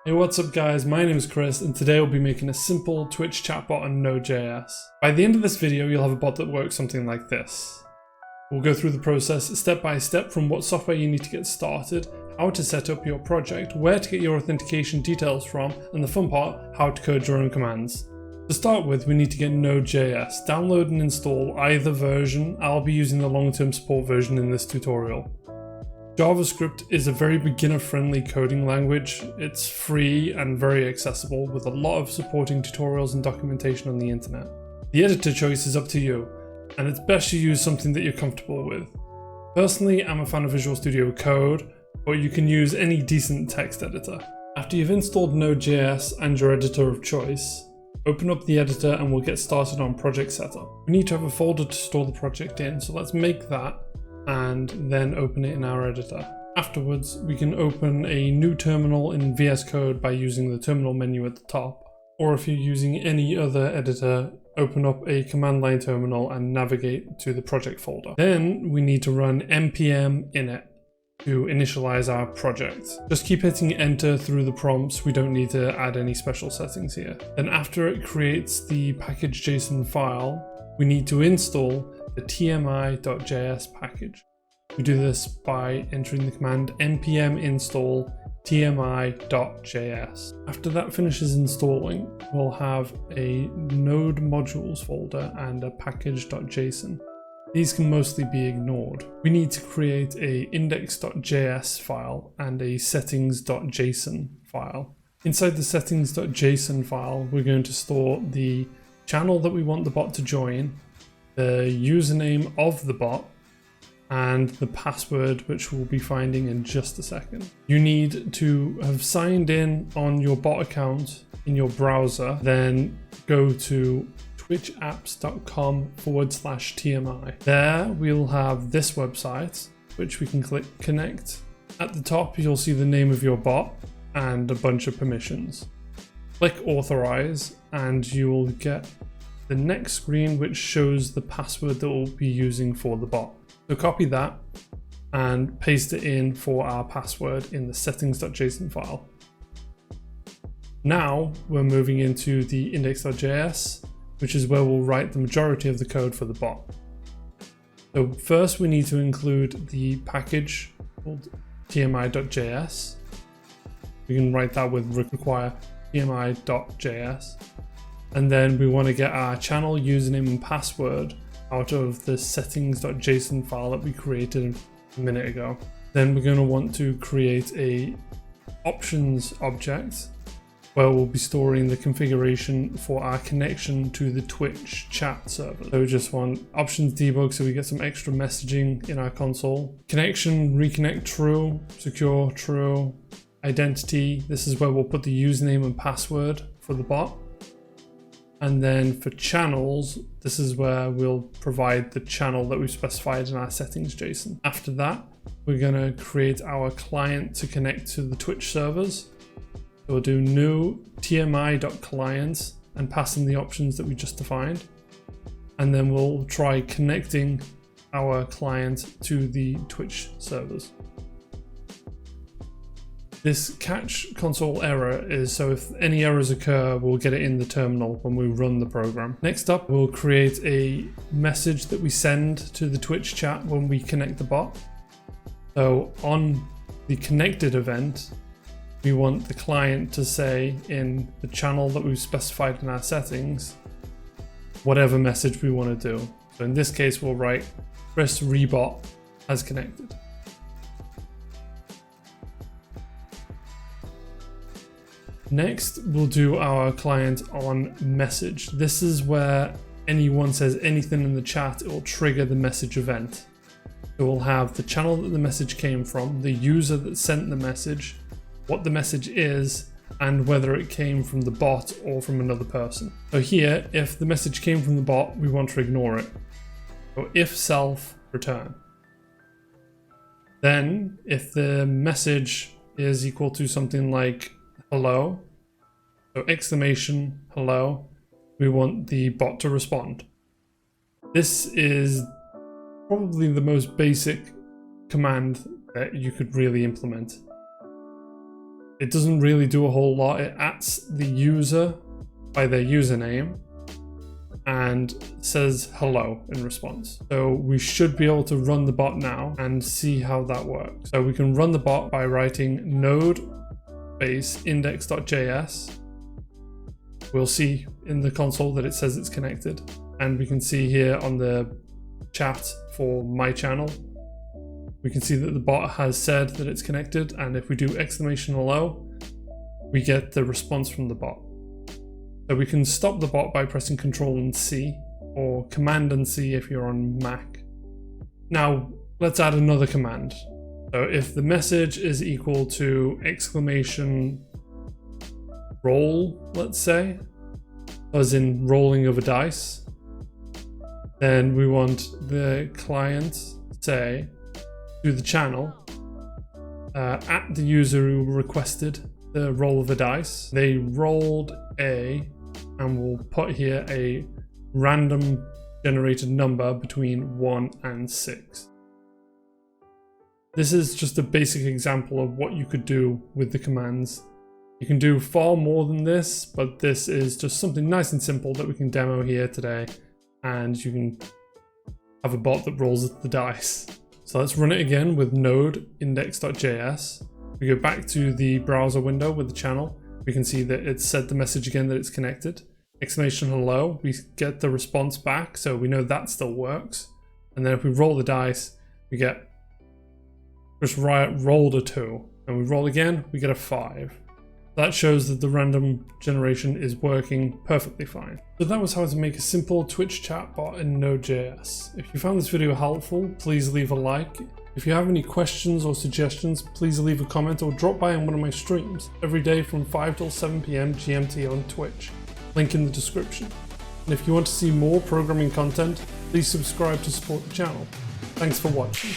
Hey, what's up guys, my name is Chris and today we'll be making a simple Twitch chatbot on Node.js. By the end of this video you'll have a bot that works something like this. We'll go through the process step by step from what software you need to get started, how to set up your project, where to get your authentication details from, and the fun part, how to code your own commands. To start with, we need to get Node.js. Download and install either version. I'll be using the long-term support version in this tutorial. JavaScript is a very beginner-friendly coding language. It's free and very accessible with a lot of supporting tutorials and documentation on the internet. The editor choice is up to you, and it's best to use something that you're comfortable with. Personally, I'm a fan of Visual Studio Code, but you can use any decent text editor. After you've installed Node.js and your editor of choice, open up the editor and we'll get started on project setup. We need to have a folder to store the project in, so let's make that and then open it in our editor. Afterwards, we can open a new terminal in VS Code by using the terminal menu at the top, or if you're using any other editor, open up a command line terminal and navigate to the project folder. Then we need to run npm init to initialize our project. Just keep hitting enter through the prompts. We don't need to add any special settings here. Then after it creates the package.json file, we need to install the tmi.js package. We do this by entering the command npm install tmi.js. After that finishes installing, we'll have a node modules folder and a package.json. These can mostly be ignored. We need to create a index.js file and a settings.json file. Inside the settings.json file, we're going to store the channel that we want the bot to join, the username of the bot, and the password, which we'll be finding in just a second. You need to have signed in on your bot account in your browser, then go to twitchapps.com/TMI. There we'll have this website, which we can click connect. At the top, you'll see the name of your bot and a bunch of permissions. Click authorize and you will get the next screen, which shows the password that we'll be using for the bot. So copy that and paste it in for our password in the settings.json file. Now we're moving into the index.js, which is where we'll write the majority of the code for the bot. So first we need to include the package called tmi.js. We can write that with require tmi.js. And then we want to get our channel username and password out of the settings.json file that we created a minute ago. Then we're going to want to create a options object where we'll be storing the configuration for our connection to the Twitch chat server. So we just want options debug so we get some extra messaging in our console. Connection, reconnect true, secure true, identity. This is where we'll put the username and password for the bot. And then for channels, this is where we'll provide the channel that we've specified in our settings JSON. After that, we're going to create our client to connect to the Twitch servers. So we'll do new tmi.client and pass in the options that we just defined. And then we'll try connecting our client to the Twitch servers. This catch console error is so if any errors occur, we'll get it in the terminal when we run the program. Next up, we'll create a message that we send to the Twitch chat when we connect the bot. So on the connected event, we want the client to say in the channel that we've specified in our settings, whatever message we want to do. So in this case, we'll write Chris Rebot has connected. Next, we'll do our client on message. This is where anyone says anything in the chat, it will trigger the message event. So we'll have the channel that the message came from, the user that sent the message, what the message is, and whether it came from the bot or from another person. So here, if the message came from the bot, we want to ignore it. So if self return. Then if the message is equal to something like hello, so exclamation hello, we want the bot to respond. This is probably the most basic command that you could really implement. It doesn't really do a whole lot. It asks the user by their username and says hello in response. So we should be able to run the bot now and see how that works. So we can run the bot by writing node space index.js. We'll see in the console that it says it's connected. And we can see here on the chat for my channel, we can see that the bot has said that it's connected. And if we do exclamation hello, we get the response from the bot. So we can stop the bot by pressing Control and C, or Command and C if you're on Mac. Now let's add another command. So if the message is equal to exclamation roll, let's say, as in rolling of a dice, then we want the client to say to the channel at the user who requested the roll of a dice, they rolled a, and we'll put here a random generated number between 1 and 6. This is just a basic example of what you could do with the commands. You can do far more than this, but this is just something nice and simple that we can demo here today, and you can have a bot that rolls the dice. So let's run it again with node index.js. We go back to the browser window with the channel. We can see that it said the message again that it's connected. Exclamation hello, we get the response back, so we know that still works. And then if we roll the dice, we get just Riot rolled a 2. And we roll again, we get a 5. That shows that the random generation is working perfectly fine. So that was how to make a simple Twitch chatbot in Node.js. If you found this video helpful, please leave a like. If you have any questions or suggestions, please leave a comment or drop by on one of my streams every day from 5 till 7 PM GMT on Twitch. Link in the description. And if you want to see more programming content, please subscribe to support the channel. Thanks for watching.